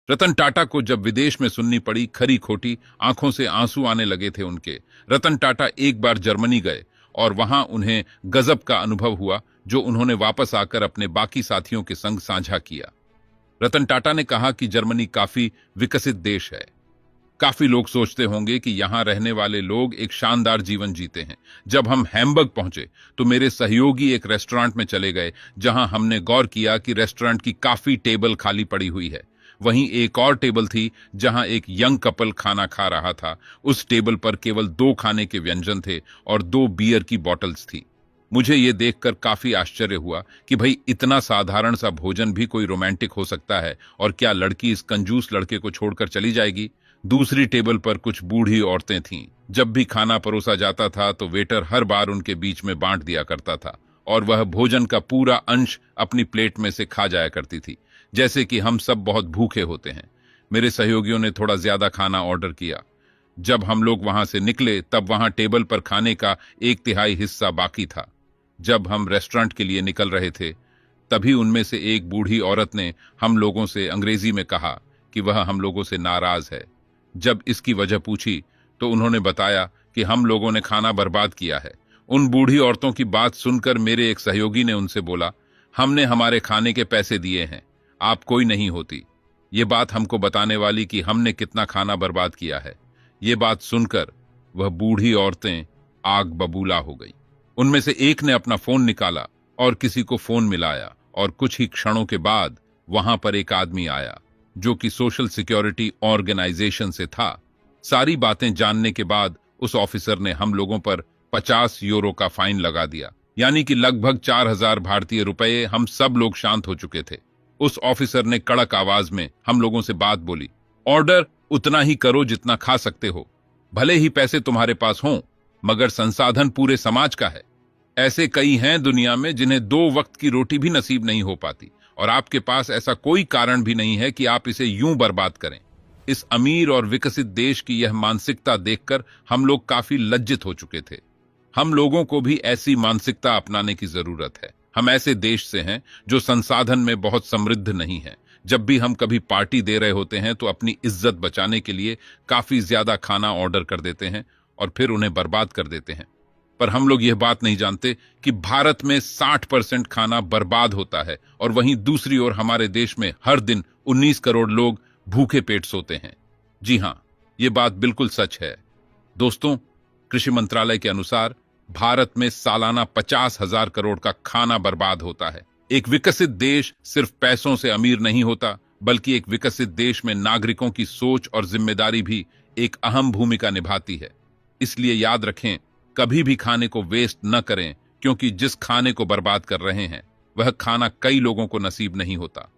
रतन टाटा को जब विदेश में सुननी पड़ी खरी खोटी, आंखों से आंसू आने लगे थे उनके। रतन टाटा एक बार जर्मनी गए और वहां उन्हें गजब का अनुभव हुआ, जो उन्होंने वापस आकर अपने बाकी साथियों के संग साझा किया। रतन टाटा ने कहा कि जर्मनी काफी विकसित देश है। काफी लोग सोचते होंगे कि यहां रहने वाले लोग एक शानदार जीवन जीते हैं। जब हम हैम्बर्ग पहुंचे तो मेरे सहयोगी एक रेस्टोरेंट में चले गए, जहां हमने गौर किया कि रेस्टोरेंट की काफी टेबल खाली पड़ी हुई है। वहीं एक और टेबल थी जहां एक यंग कपल खाना खा रहा था। उस टेबल पर केवल 2 खाने के व्यंजन थे और 2 बियर की बॉटल्स थी। मुझे ये देखकर काफी आश्चर्य हुआ कि भाई, इतना साधारण सा भोजन भी कोई रोमांटिक हो सकता है, और क्या लड़की इस कंजूस लड़के को छोड़कर चली जाएगी? दूसरी टेबल पर कुछ बूढ़ी औरतें थीं। जब भी खाना परोसा जाता था तो वेटर हर बार उनके बीच में बांट दिया करता था, और वह भोजन का पूरा अंश अपनी प्लेट में से खा जाया करती थी, जैसे कि हम सब बहुत भूखे होते हैं। मेरे सहयोगियों ने थोड़ा ज्यादा खाना ऑर्डर किया। जब हम लोग वहां से निकले तब वहां टेबल पर खाने का 1/3 हिस्सा बाकी था। जब हम रेस्टोरेंट के लिए निकल रहे थे तभी उनमें से एक बूढ़ी औरत ने हम लोगों से अंग्रेजी में कहा कि वह हम लोगों से नाराज है। जब इसकी वजह पूछी तो उन्होंने बताया कि हम लोगों ने खाना बर्बाद किया है। उन बूढ़ी औरतों की बात सुनकर मेरे एक सहयोगी ने उनसे बोला, हमने हमारे खाने के पैसे दिए हैं, आप कोई नहीं होती ये बात हमको बताने वाली कि हमने कितना खाना बर्बाद किया है। ये बात सुनकर वह बूढ़ी औरतें आग बबूला हो गई। उनमें से एक ने अपना फोन निकाला और किसी को फोन मिलाया, और कुछ ही क्षणों के बाद वहां पर एक आदमी आया जो कि सोशल सिक्योरिटी ऑर्गेनाइजेशन से था। सारी बातें जानने के बाद उस ऑफिसर ने हम लोगों पर 50 यूरो का फाइन लगा दिया, यानी कि लगभग 4000 भारतीय रुपए। हम सब लोग शांत हो चुके थे। उस ऑफिसर ने कड़क आवाज में हम लोगों से बात बोली, ऑर्डर उतना ही करो जितना खा सकते हो। भले ही पैसे तुम्हारे पास हों, मगर संसाधन पूरे समाज का है। ऐसे कई हैं दुनिया में जिन्हें 2 वक्त की रोटी भी नसीब नहीं हो पाती, और आपके पास ऐसा कोई कारण भी नहीं है कि आप इसे यूं बर्बाद करें। इस अमीर और विकसित देश की यह मानसिकता देखकर हम लोग काफी लज्जित हो चुके थे। हम लोगों को भी ऐसी मानसिकता अपनाने की जरूरत है। हम ऐसे देश से हैं जो संसाधन में बहुत समृद्ध नहीं है। जब भी हम कभी पार्टी दे रहे होते हैं तो अपनी इज्जत बचाने के लिए काफी ज्यादा खाना ऑर्डर कर देते हैं और फिर उन्हें बर्बाद कर देते हैं। पर हम लोग यह बात नहीं जानते कि भारत में 60% खाना बर्बाद होता है, और वहीं दूसरी ओर हमारे देश में हर दिन 19 करोड़ लोग भूखे पेट सोते हैं। जी हां, यह बात बिल्कुल सच है। दोस्तों, कृषि मंत्रालय के अनुसार भारत में सालाना 50,000 करोड़ का खाना बर्बाद होता है। एक विकसित देश सिर्फ पैसों से अमीर नहीं होता, बल्कि एक विकसित देश में नागरिकों की सोच और जिम्मेदारी भी एक अहम भूमिका निभाती है। इसलिए याद रखें, कभी भी खाने को वेस्ट न करें, क्योंकि जिस खाने को बर्बाद कर रहे हैं वह खाना कई लोगों को नसीब नहीं होता।